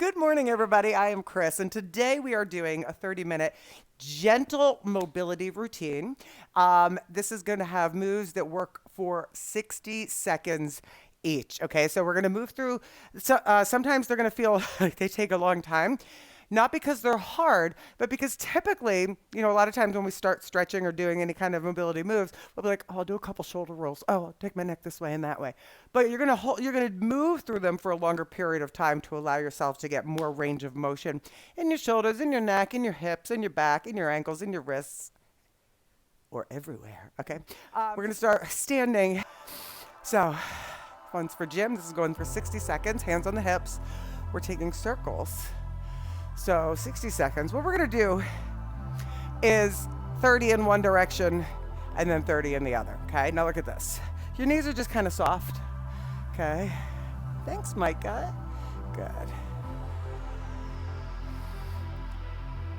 Good morning, everybody. I am Chris, and today we are doing a 30-minute gentle mobility routine. This is going to have moves that work for 60 seconds each. Okay, so we're going to move through. Sometimes they're going to feel like they take a long time. Not because they're hard, but because typically, a lot of times when we start stretching or doing any kind of mobility moves, we'll be like, oh, I'll do a couple shoulder rolls. Oh, I'll take my neck this way and that way. But you're gonna move through them for a longer period of time to allow yourself to get more range of motion in your shoulders, in your neck, in your hips, in your back, in your ankles, in your wrists, or everywhere. Okay. We're gonna start standing. So, one's for gym. This is going for 60 seconds. Hands on the hips. We're taking circles. So 60 seconds. What we're going to do is 30 in one direction and then 30 in the other. Okay, now look at this. Your knees are just kind of soft. Okay, thanks, Micah. Good.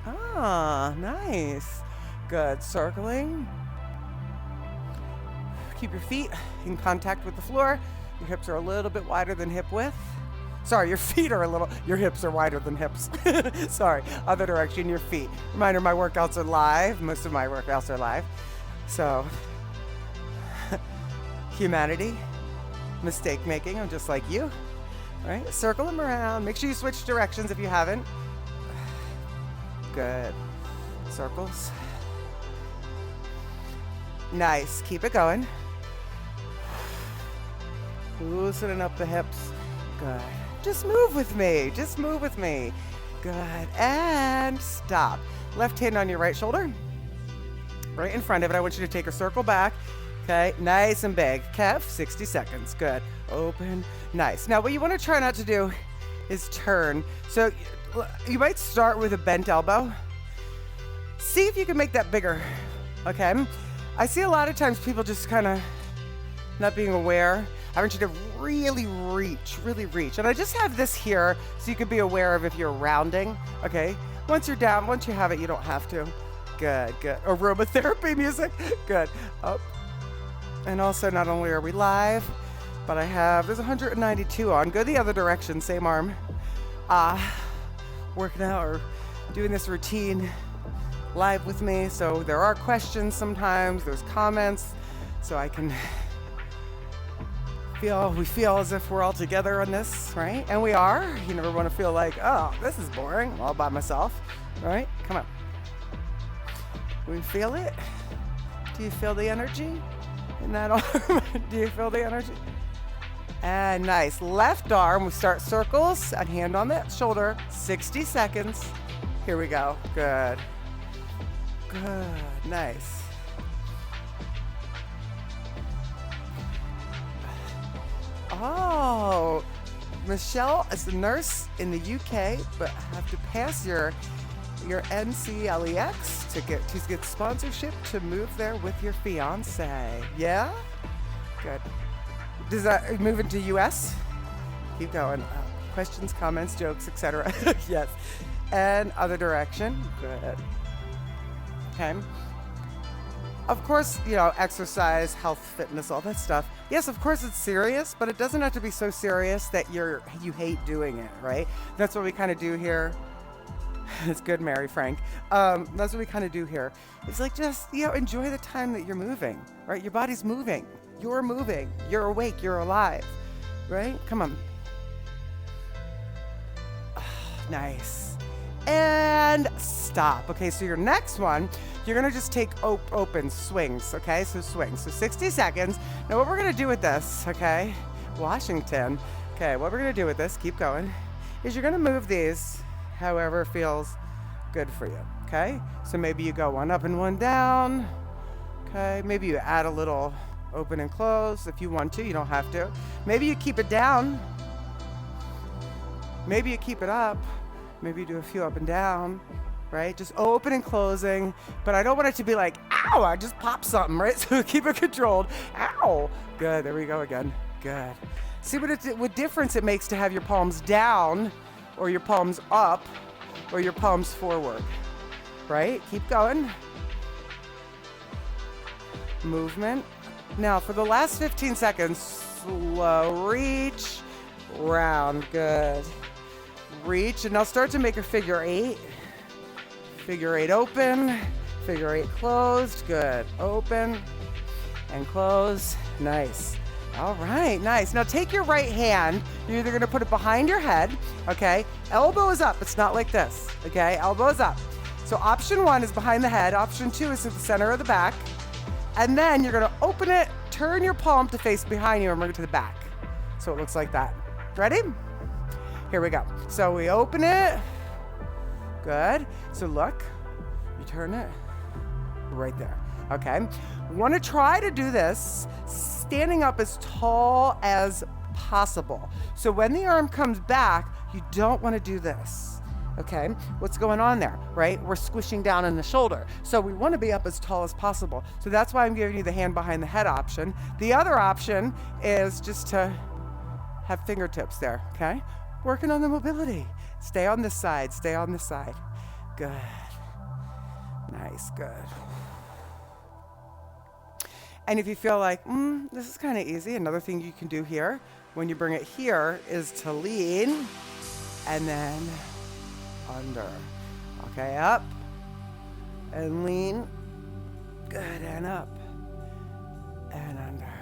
Ah, nice. Good. Circling. Keep your feet in contact with the floor. Your hips are a little bit wider than hip width. Sorry, your hips are wider than hips. Sorry, other direction, your feet. Reminder, my workouts are live. Most of my workouts are live. So, humanity, mistake making, I'm just like you. All right, circle them around. Make sure you switch directions if you haven't. Good. Circles. Nice, keep it going. Loosening up the hips. Good. Just move with me. Just move with me. Good. And stop. Left hand on your right shoulder. Right in front of it. I want you to take a circle back. Okay. Nice and big. Kev, 60 seconds. Good. Open. Nice. Now, what you want to try not to do is turn. So you might start with a bent elbow. See if you can make that bigger. Okay. I see a lot of times people just kind of not being aware. I want you to really reach. And I just have this here so you can be aware of if you're rounding. Okay. Once you're down, once you have it, you don't have to. Good. Aromatherapy music. Good. Up. And also, not only are we live, but there's 192 on. Go the other direction, same arm. Working out or doing this routine live with me. So there are questions sometimes, there's comments, so I can we feel as if we're all together on this, right? And we are. You never want to feel like, oh, this is boring, I'm all by myself, right? Come on. We feel it. Do you feel the energy in that arm? Do you feel the energy? And nice. Left arm, we start circles and hand on the shoulder. 60 seconds. Here we go. Good. Nice. Oh, Michelle is a nurse in the UK, but have to pass your NCLEX to get sponsorship to move there with your fiance. Yeah? Good. Does that move into US? Keep going. Questions, comments, jokes, etc. Yes. And other direction. Good. Okay. Of course, exercise, health, fitness, all that stuff. Yes, of course it's serious, but it doesn't have to be so serious that you hate doing it, right? That's what we kind of do here. It's good, Mary Frank. That's what we kind of do here. It's like just, enjoy the time that you're moving, right? Your body's moving. You're moving. You're awake. You're alive, right? Come on. Nice. And stop. Okay, so your next one, you're going to just take open swings, okay? So swings. So 60 seconds. Now what we're going to do with this, okay? Washington. Okay, what we're going to do with this, keep going, is you're going to move these however feels good for you, okay? So maybe you go one up and one down, okay? Maybe you add a little open and close if you want to. You don't have to. Maybe you keep it down. Maybe you keep it up. Maybe you do a few up and down, right? Just open and closing, but I don't want it to be like, ow, I just popped something, right? So keep it controlled. Ow. Good, there we go again. Good. See what difference it makes to have your palms down or your palms up or your palms forward, right? Keep going. Movement. Now for the last 15 seconds, slow reach, round, good. Reach, and now start to make a figure eight. Figure eight open, figure eight closed. Good. Open and close. Nice. All right, nice. Now take your right hand. You're either gonna put it behind your head, okay? Elbow is up. It's not like this, okay? Elbow is up. So option one is behind the head. Option two is at the center of the back. And then you're gonna open it, turn your palm to face behind you and bring it to the back. So it looks like that. Ready? Here we go. So we open it. Good. So look, you turn it right there. Okay. Want to try to do this standing up as tall as possible. So when the arm comes back, you don't want to do this. Okay. What's going on there, right? We're squishing down in the shoulder. So we want to be up as tall as possible. So that's why I'm giving you the hand behind the head option. The other option is just to have fingertips there. Okay. Working on the mobility. Stay on this side, stay on this side. Good. Nice, good. And if you feel like, this is kind of easy, another thing you can do here, when you bring it here, is to lean and then under. Okay, up and lean. Good, and up and under.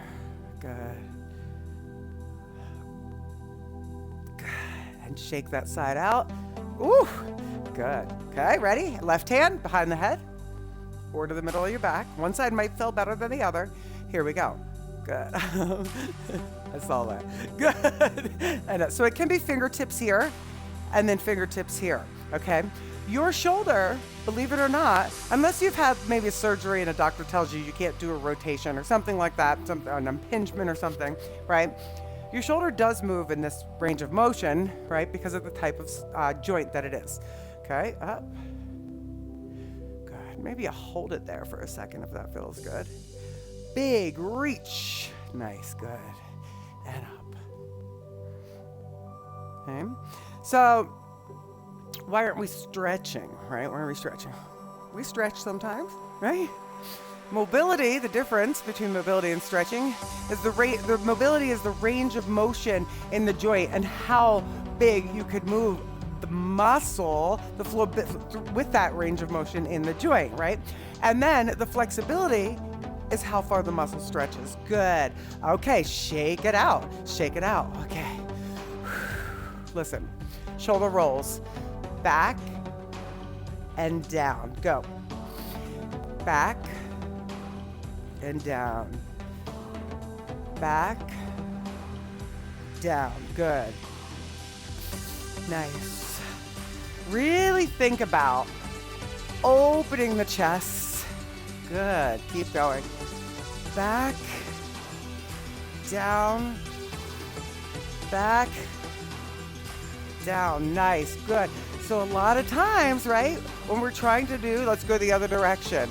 Good. And shake that side out. Ooh, good. Okay, ready? Left hand behind the head or to the middle of your back. One side might feel better than the other. Here we go. Good. I saw that. Good. And so it can be fingertips here and then fingertips here, okay? Your shoulder, believe it or not, unless you've had maybe a surgery and a doctor tells you can't do a rotation or something like that, an impingement or something, right? Your shoulder does move in this range of motion, right, because of the type of joint that it is. Okay, up. Good. Maybe you hold it there for a second if that feels good. Big reach. Nice, good. And up. Okay. So, why aren't we stretching, right? Why aren't we stretching? We stretch sometimes, right? Mobility, the difference between mobility and stretching is the mobility is the range of motion in the joint and how big you could move the muscle, the flow with that range of motion in the joint, right? And then the flexibility is how far the muscle stretches. Good. Okay, shake it out. Shake it out. Okay. Listen, shoulder rolls, back and down. Go. Back and down, back, down. Good. Nice. Really think about opening the chest. Good. Keep going. Back, down, back, down. Nice. Good. So a lot of times, right, when we're trying to do, let's go the other direction.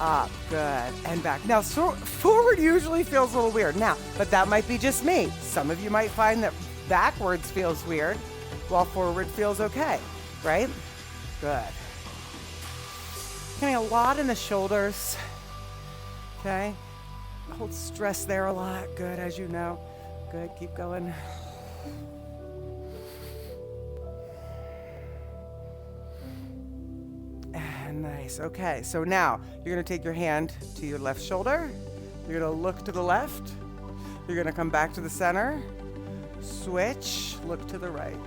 Up, good, and back. Now, forward usually feels a little weird. Now, but that might be just me. Some of you might find that backwards feels weird, while forward feels okay, right? Good. Getting a lot in the shoulders, okay? Hold stress there a lot. Good, as you know. Good, keep going. Nice. Okay, so now you're going to take your hand to your left shoulder. You're going to look to the left. You're going to come back to the center. Switch, look to the right,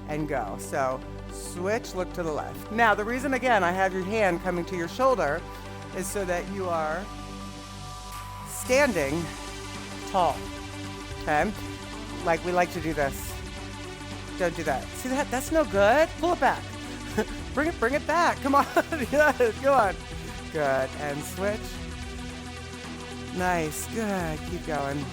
and go. So switch, look to the left. Now, the reason, again, I have your hand coming to your shoulder is so that you are standing tall, okay? Like we like to do this. Don't do that. See that? That's no good. Pull it back. Bring it back. Come on. Yes, go on. Good. And switch. Nice. Good. Keep going.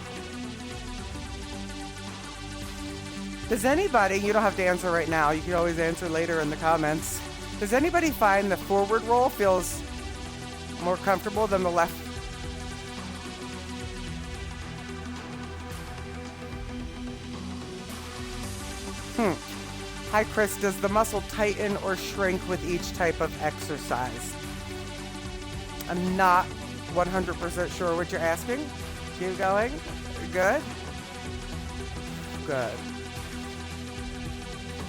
Does anybody, you don't have to answer right now, you can always answer later in the comments. Does anybody find the forward roll feels more comfortable than the left? Hi, Chris. Does the muscle tighten or shrink with each type of exercise? I'm not 100% sure what you're asking. Keep going. Good. Good.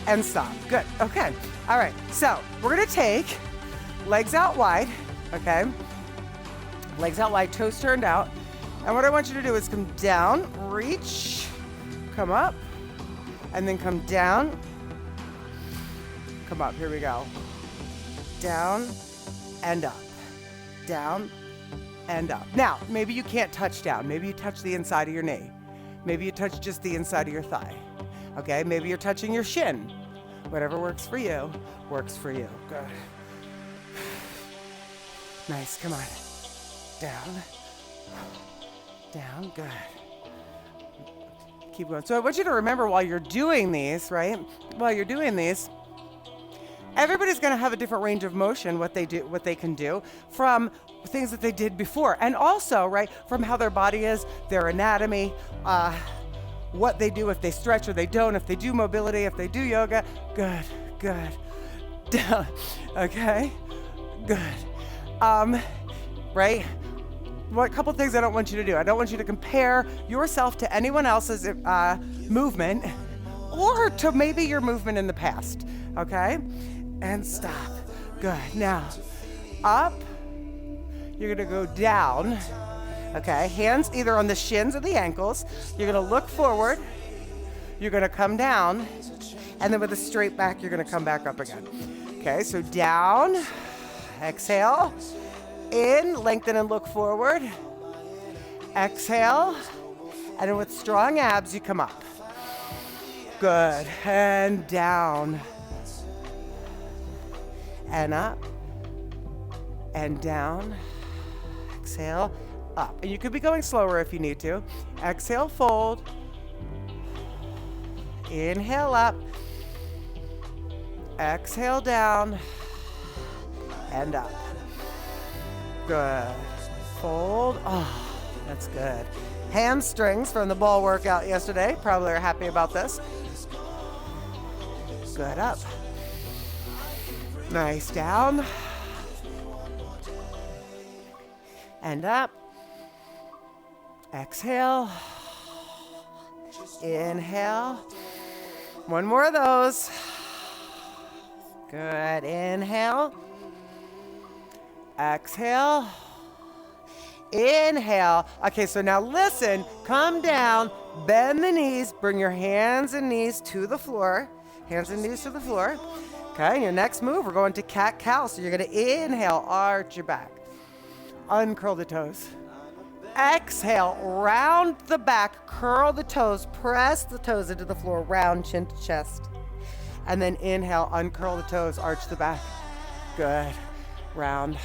and stop. Good. Okay. All right. So we're going to take legs out wide. Okay. Legs out wide, toes turned out. And what I want you to do is come down, reach, come up, and then come down, come up. Here we go. Down and up. Down and up. Now, maybe you can't touch down. Maybe you touch the inside of your knee. Maybe you touch just the inside of your thigh. Okay, maybe you're touching your shin. Whatever works for you, works for you. Good. Nice, come on. Down. Down, good. Keep going. So I want you to remember while you're doing these, right? While you're doing these, everybody's going to have a different range of motion, what they can do from things that they did before. And also, right, from how their body is, their anatomy, what they do, if they stretch or they don't, if they do mobility, if they do yoga. Good, good. Down, okay, good. Right? What couple things I don't want you to do. I don't want you to compare yourself to anyone else's movement or to maybe your movement in the past, okay? And stop. Good. Now, up. You're gonna go down, okay? Hands either on the shins or the ankles. You're gonna look forward. You're gonna come down, and then with a straight back, you're gonna come back up again. Okay, so down, exhale. In, lengthen and look forward. Exhale. And then with strong abs, you come up. Good. And down. And up. And down. Exhale. Up. And you could be going slower if you need to. Exhale, fold. Inhale up. Exhale down. And up. Good. Fold. Oh, that's good. Hamstrings from the ball workout yesterday. Probably are happy about this. Good. Up. Nice. Down. And up. Exhale. Inhale. One more of those. Good. Inhale. Exhale. Inhale. Okay, so now listen. Come down. Bend the knees. Bring your hands and knees to the floor. Hands and knees to the floor. Okay, and your next move, we're going to cat-cow. So you're going to inhale, arch your back. Uncurl the toes. Exhale, round the back, curl the toes, press the toes into the floor, round chin to chest. And then inhale, uncurl the toes, arch the back. Good. Round.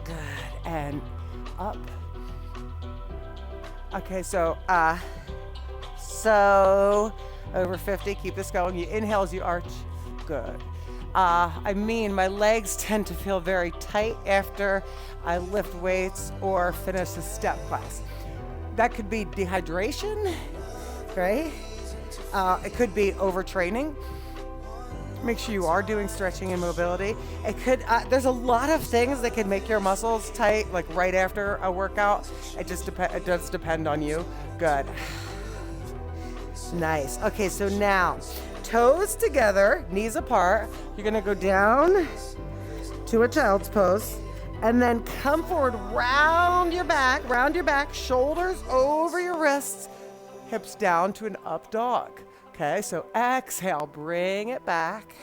Good. And up. Okay, so over 50, keep this going. You inhale as you arch. Good. My legs tend to feel very tight after I lift weights or finish a step class. That could be dehydration, right? It could be overtraining. Make sure you are doing stretching and mobility. It could, there's a lot of things that can make your muscles tight, like right after a workout. It does depend on you. Good. Nice. Okay, so now, toes together, knees apart. You're gonna go down to a child's pose, and then come forward, round your back, shoulders over your wrists, hips down to an up dog. Okay, so exhale, bring it back.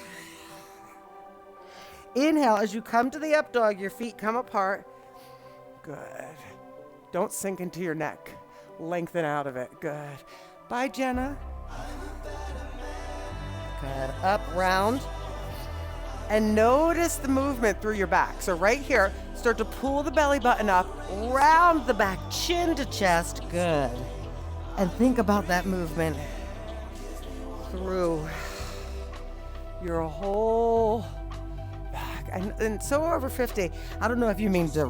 Inhale, as you come to the up dog, your feet come apart. Good. Don't sink into your neck. Lengthen out of it. Good. Bye, Jenna. Good. Up, round. And notice the movement through your back. So right here, start to pull the belly button up, round the back, chin to chest. Good. And think about that movement through your whole back. And so over 50, I don't know if you mean to,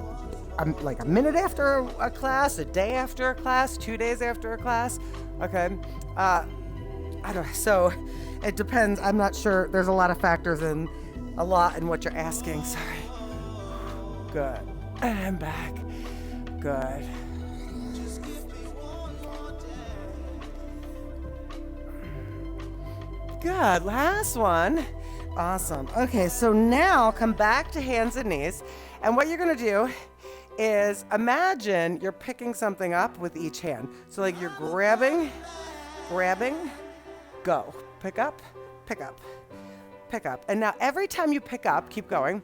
like a minute after a class, a day after a class, 2 days after a class. Okay. I don't, so it depends. I'm not sure. There's a lot of factors in what you're asking. Sorry. Good. And back. Good. Good. Last one. Awesome. Okay, so now come back to hands and knees. And what you're going to do is imagine you're picking something up with each hand. So like you're grabbing, go. Pick up, pick up, pick up. And now every time you pick up, keep going.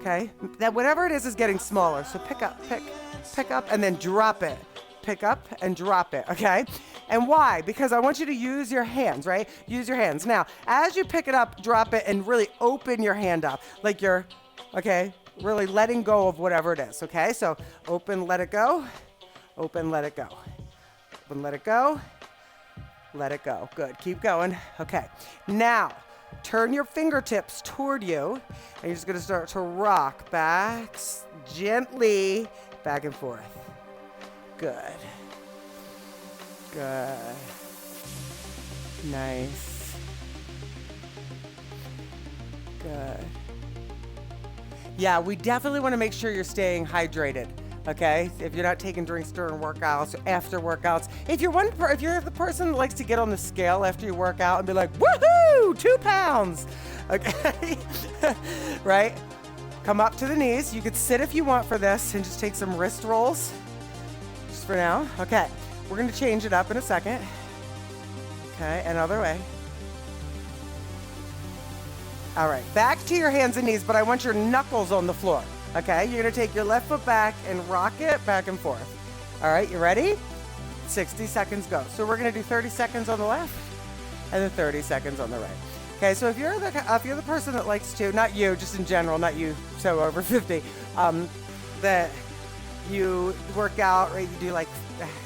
Okay? That whatever it is getting smaller. So pick up, pick up, and then drop it. Pick up and drop it, okay? And why? Because I want you to use your hands, right? Use your hands. Now, as you pick it up, drop it, and really open your hand up. Like you're, okay, really letting go of whatever it is, okay? So open, let it go. Open, let it go. Open, let it go. Let it go. Good. Keep going. Okay. Now, turn your fingertips toward you, and you're just going to start to rock back gently, back and forth. Good. Good. Nice. Good. Yeah, we definitely want to make sure you're staying hydrated. Okay, if you're not taking drinks during workouts, after workouts, if you're the person that likes to get on the scale after you work out and be like, woohoo, 2 pounds, okay, right? Come up to the knees. You could sit if you want for this and just take some wrist rolls, just for now. Okay, we're gonna change it up in a second. Okay, another way. All right, back to your hands and knees, but I want your knuckles on the floor. Okay, you're gonna take your left foot back and rock it back and forth. All right, you ready? 60 seconds go. So we're gonna do 30 seconds on the left and then 30 seconds on the right. Okay, so if you're the person that likes to, not you, just in general, not you, so over 50, that you work out, right? You do like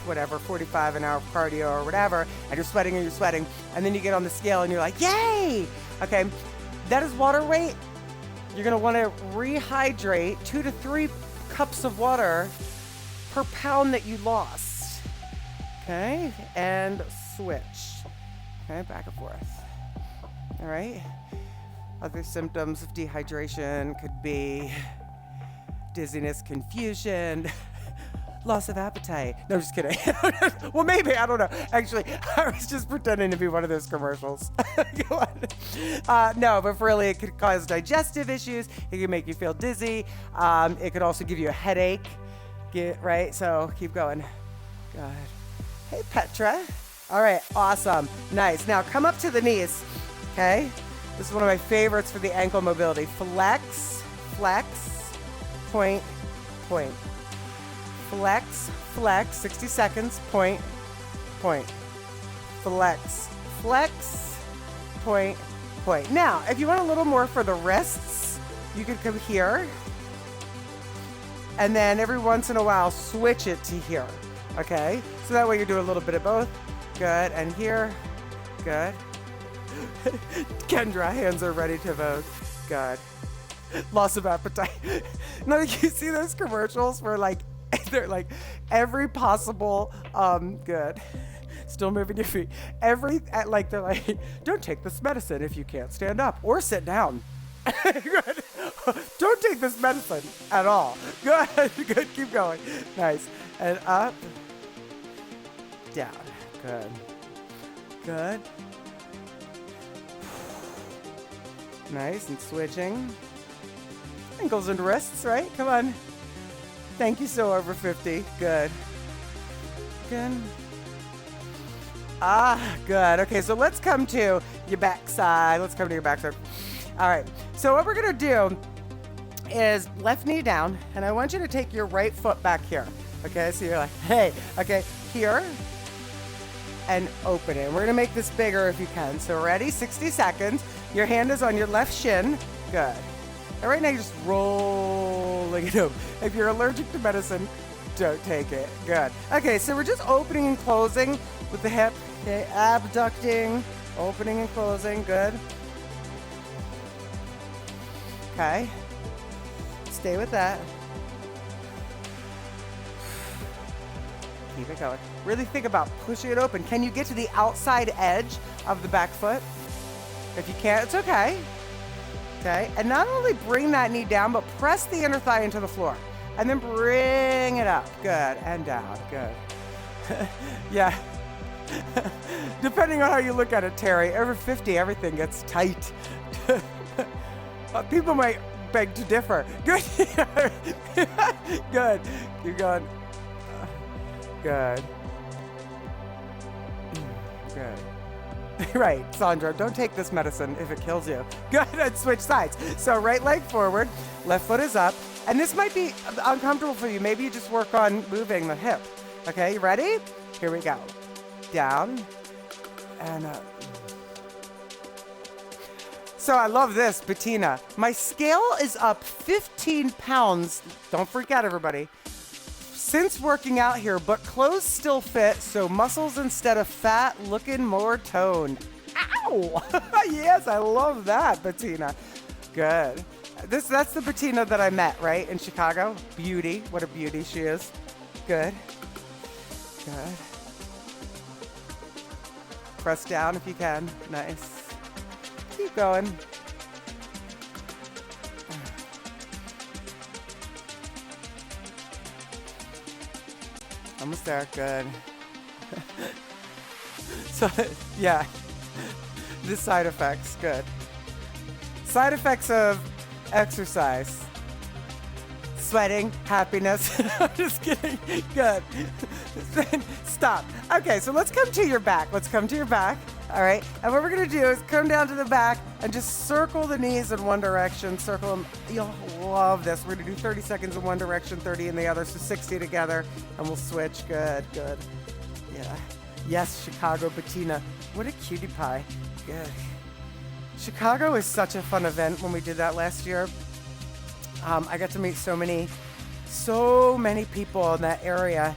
whatever, 45 an hour of cardio or whatever, and you're sweating, and then you get on the scale and you're like, yay! Okay, that is water weight. You're gonna wanna rehydrate 2 to 3 cups of water per pound that you lost. Okay, and switch. Okay, back and forth. All right. Other symptoms of dehydration could be dizziness, confusion, loss of appetite. No, I'm just kidding. Well, maybe, I don't know. Actually, I was just pretending to be one of those commercials. Go on. No, but really, it could cause digestive issues. It could make you feel dizzy. It could also give you a headache. Right? So keep going. Good. Hey, Petra. All right, awesome. Nice. Now come up to the knees. Okay? This is one of my favorites for the ankle mobility. Flex, flex, point, point. Flex, flex, 60 seconds, point, point. Flex, flex, point, point. Now, if you want a little more for the wrists, you could come here, and then every once in a while, switch it to here, okay? So that way you're doing a little bit of both. Good, and here, good. Kendra, hands are ready to vote. Good. Loss of appetite. No, you see those commercials where they're like every possible, good. Still moving your feet. They're like, don't take this medicine if you can't stand up or sit down. Good. Don't take this medicine at all. Good, good, keep going. Nice. And up, down. Good. Good. Nice, and switching. Ankles and wrists, right? Come on. Thank you, so over 50. Good. Good. Good. Okay, so let's come to your backside. Let's come to your backside. All right. So what we're going to do is left knee down, and I want you to take your right foot back here. Okay, so you're like, hey, okay, here, and open it. We're going to make this bigger if you can. So ready? 60 seconds. Your hand is on your left shin. Good. And right now you're just rolling it over. If you're allergic to medicine, don't take it. Good. Okay, so we're just opening and closing with the hip. Okay, abducting, opening and closing. Good. Okay. Stay with that. Keep it going. Really think about pushing it open. Can you get to the outside edge of the back foot? If you can't, it's okay. Okay, and not only bring that knee down, but press the inner thigh into the floor. And then bring it up. Good. And down. Good. Yeah. Depending on how you look at it, Terry, over 50, everything gets tight. People might beg to differ. Good. Good. Keep going. Good. Good. Right, Sandra, don't take this medicine if it kills you. Good, and switch sides. So right leg forward, left foot is up. And this might be uncomfortable for you. Maybe you just work on moving the hip. Okay, you ready? Here we go. Down and up. So I love this, Bettina. My scale is up 15 pounds. Don't freak out, everybody. Since working out here, but clothes still fit, so muscles instead of fat, looking more toned. Ow! Yes, I love that, Bettina. Good. That's the Bettina that I met, right, in Chicago? Beauty. What a beauty she is. Good. Good. Press down if you can. Nice. Keep going. Almost there. Good. So, yeah. The side effects. Good. Side effects of exercise. Sweating, happiness. I'm just kidding. Good. Stop. Okay, so let's come to your back. Let's come to your back. All right. And what we're going to do is come down to the back and just circle the knees in one direction. Circle them. You'll love this. We're going to do 30 seconds in one direction, 30 in the other, so 60 together. And we'll switch. Good, good. Yeah. Yes, Chicago Bettina. What a cutie pie. Good. Chicago is such a fun event when we did that last year. I got to meet so many people in that area.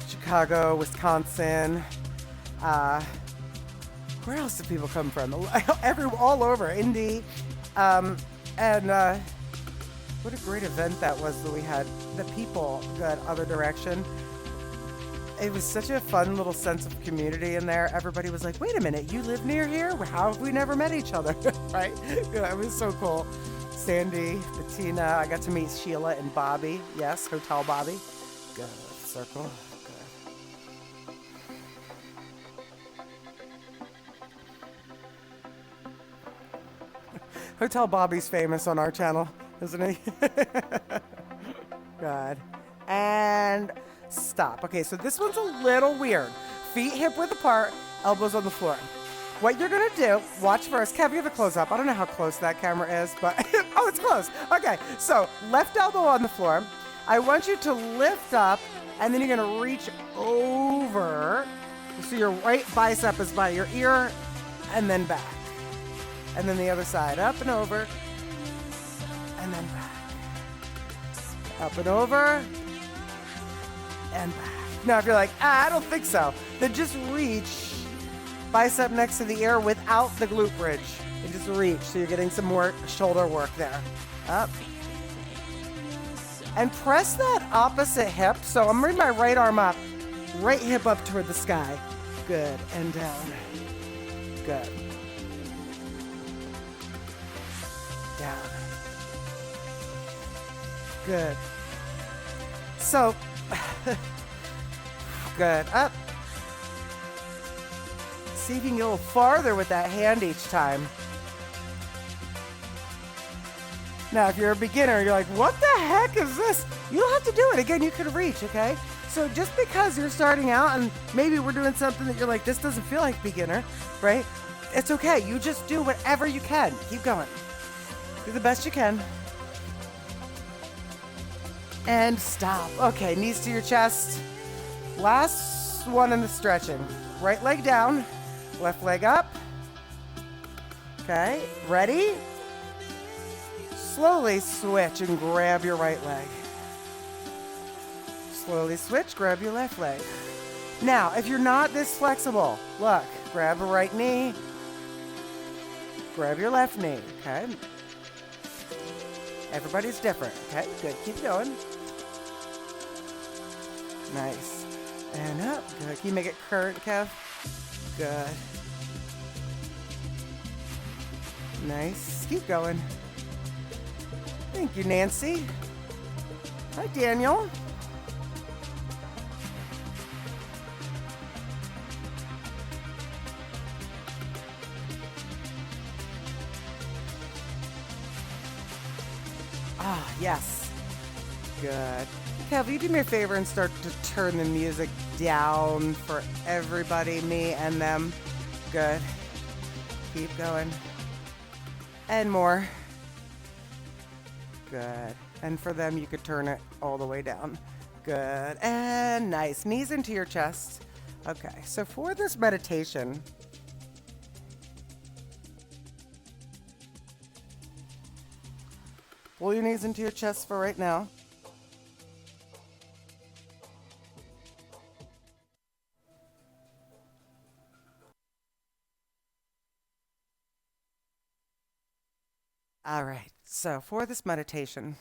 Chicago, Wisconsin. Where else do people come from? All over, Indy. What a great event that was that we had. The people, good, other direction. It was such a fun little sense of community in there. Everybody was like, wait a minute, you live near here? How have we never met each other, right? Yeah, it was so cool. Sandy, Bettina, I got to meet Sheila and Bobby. Yes, Hotel Bobby. Good, circle, good. Hotel Bobby's famous on our channel, isn't he? Good. And stop. Okay, so this one's a little weird. Feet hip width apart, elbows on the floor. What you're gonna do, watch first. Kev, you have a close up. I don't know how close that camera is, but oh, it's close. Okay, so left elbow on the floor. I want you to lift up, and then you're gonna reach over. So your right bicep is by your ear, and then back. And then the other side, up and over, and then back. Up and over, and back. Now, if you're like, I don't think so, then just reach bicep next to the ear without the glute bridge. And just reach, so you're getting some more shoulder work there. Up. And press that opposite hip. So I'm bringing my right arm up, right hip up toward the sky. Good, and down. Good. Down. Good. So, good. Up. See if you can go a little farther with that hand each time. Now, if you're a beginner, you're like, what the heck is this? You don't have to do it. Again, you can reach, okay? So just because you're starting out and maybe we're doing something that you're like, this doesn't feel like beginner, right? It's okay. You just do whatever you can. Keep going. Do the best you can. And stop. Okay, knees to your chest. Last one in the stretching. Right leg down, left leg up. Okay, ready? Slowly switch and grab your right leg. Slowly switch, grab your left leg. Now, if you're not this flexible, look, grab a right knee, grab your left knee, okay? Everybody's different, okay? Good, keep going. Nice. And up, good. Can you make it current, Kev? Good. Nice, keep going. Thank you, Nancy. Hi, Daniel. Ah, yes. Good. Kev, will you do me a favor and start to turn the music down for everybody, me and them? Good. Keep going. And more. Good. And for them, you could turn it all the way down. Good. And nice. Knees into your chest. Okay. So for this meditation, pull your knees into your chest for right now. All right. So for this meditation,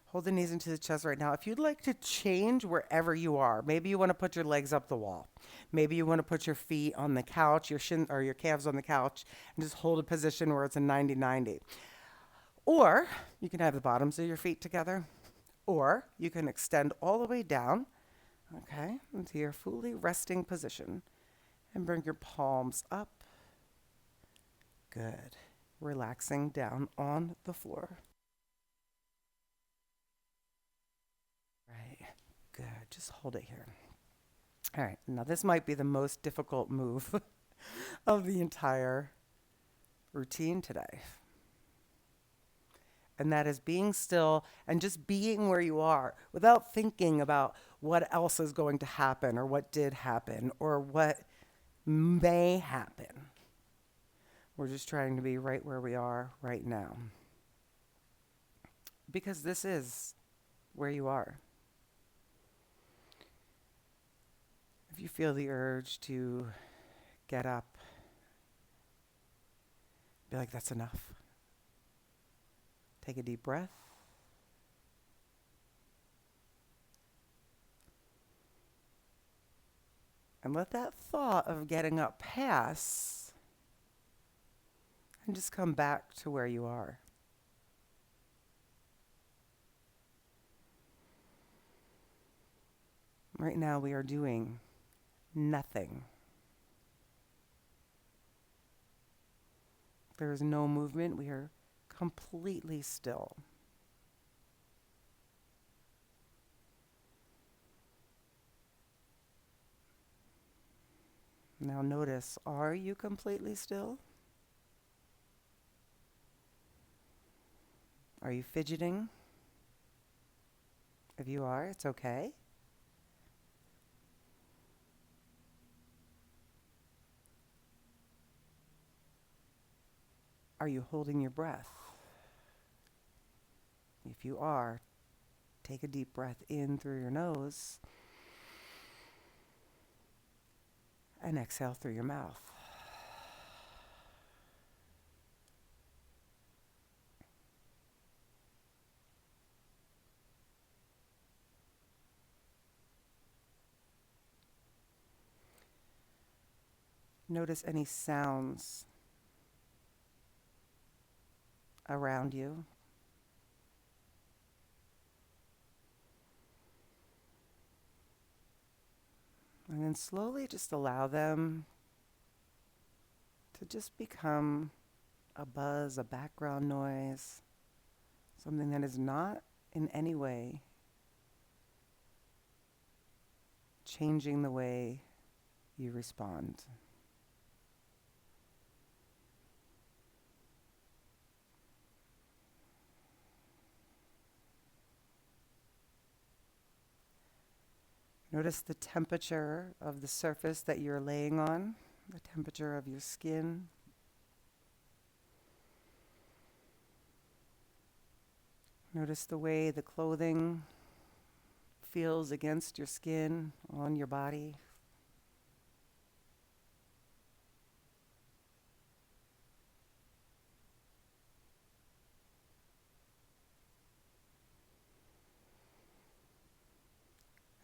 hold the knees into the chest right now. If you'd like to change wherever you are, maybe you want to put your legs up the wall. Maybe you want to put your feet on the couch, your shin or your calves on the couch, and just hold a position where it's a 90-90. Or you can have the bottoms of your feet together, or you can extend all the way down, okay, into your fully resting position and bring your palms up. Good. Relaxing down on the floor. Right. Good. Just hold it here. All right. Now, this might be the most difficult move of the entire routine today. And that is being still and just being where you are without thinking about what else is going to happen or what did happen or what may happen. We're just trying to be right where we are right now. Because this is where you are. If you feel the urge to get up, be like, that's enough. Take a deep breath. And let that thought of getting up pass and just come back to where you are. Right now we are doing nothing. There is no movement. We are completely still. Now notice, are you completely still? Are you fidgeting? If you are, it's okay. Are you holding your breath? If you are, take a deep breath in through your nose and exhale through your mouth. Notice any sounds around you. And then slowly just allow them to just become a buzz, a background noise, something that is not in any way changing the way you respond. Notice the temperature of the surface that you're laying on, the temperature of your skin. Notice the way the clothing feels against your skin, on your body.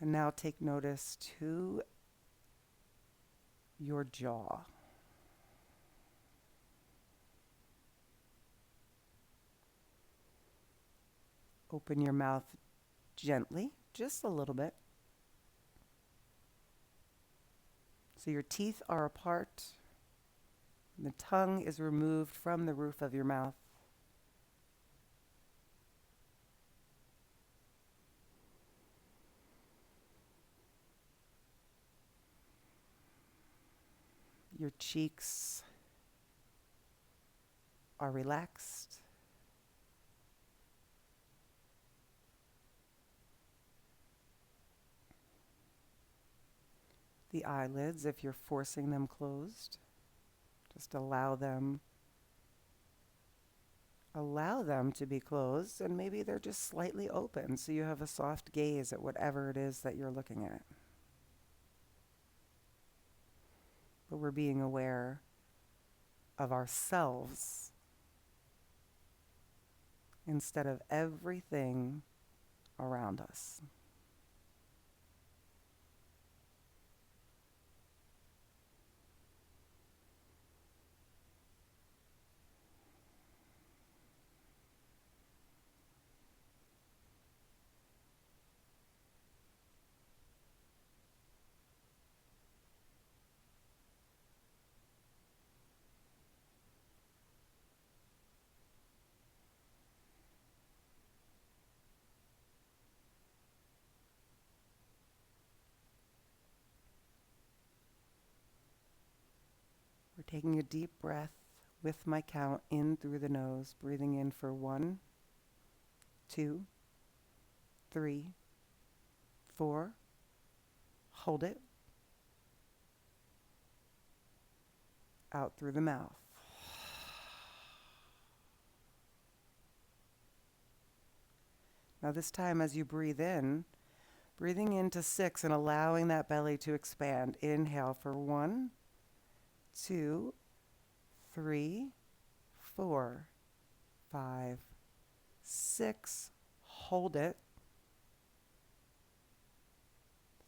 And now take notice to your jaw. Open your mouth gently, just a little bit. So your teeth are apart. The tongue is removed from the roof of your mouth. Your cheeks are relaxed. The eyelids, if you're forcing them closed, just allow them to be closed, and maybe they're just slightly open so you have a soft gaze at whatever it is that you're looking at. But we're being aware of ourselves instead of everything around us. We're taking a deep breath with my count in through the nose, breathing in for 1, 2, 3, 4. Hold it. Out through the mouth. Now this time as you breathe in, breathing into 6 and allowing that belly to expand. Inhale for 1, 2, 3, 4, 5, 6. Hold it.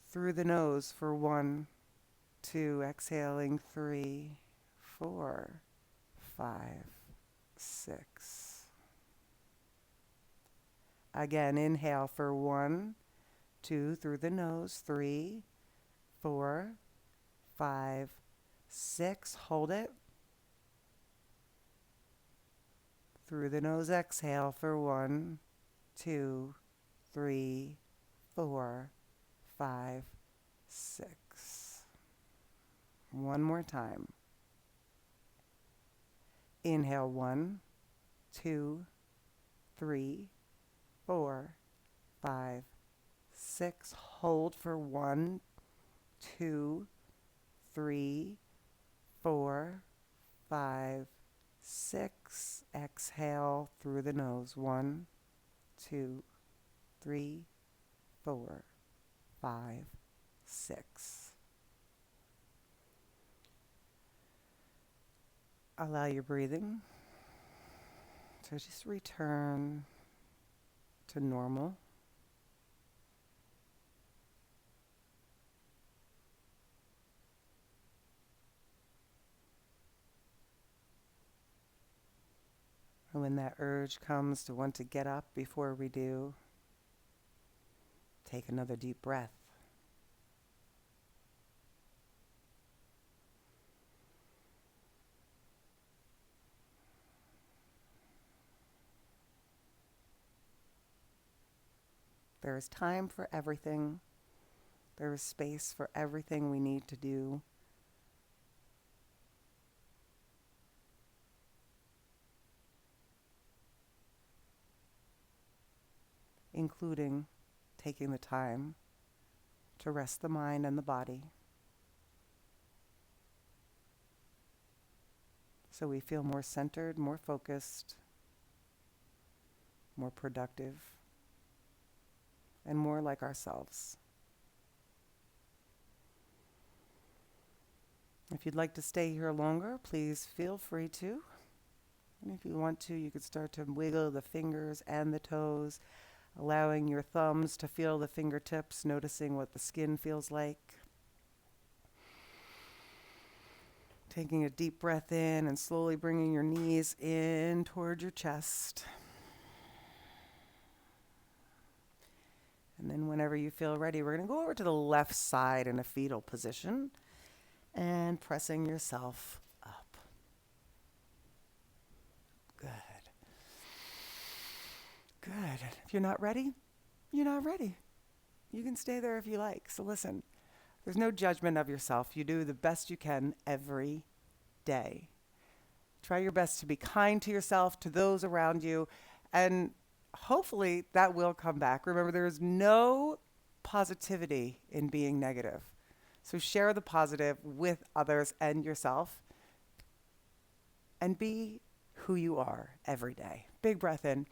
Through the nose for 1, 2. Exhaling 3, 4, 5, 6. Again, inhale for 1, 2. Through the nose. 3, 4, 5, 6. Hold it. Through the nose, exhale for 1, 2, 3, 4, 5, 6. One more time. Inhale 1, 2, 3, 4, 5, 6. Hold for 1, 2, 3, 4, 5, 6. Exhale through the nose. 1, 2, 3, 4, 5, 6. Allow your breathing to just return to normal. And when that urge comes to want to get up before we do, take another deep breath. There is time for everything. There is space for everything we need to do. Including taking the time to rest the mind and the body so we feel more centered, more focused, more productive, and more like ourselves. If you'd like to stay here longer, please feel free to. And if you want to, you could start to wiggle the fingers and the toes, allowing your thumbs to feel the fingertips, noticing what the skin feels like. Taking a deep breath in and slowly bringing your knees in toward your chest. And whenever you feel ready, we're going to go over to the left side in a fetal position and pressing yourself up. Good. Good. If you're not ready, you're not ready. You can stay there if you like. So listen, there's no judgment of yourself. You do the best you can every day. Try your best to be kind to yourself, to those around you, and hopefully that will come back. Remember, there is no positivity in being negative. So share the positive with others and yourself and be who you are every day. Big breath in,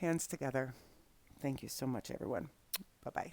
hands together. Thank you so much, everyone. Bye-bye.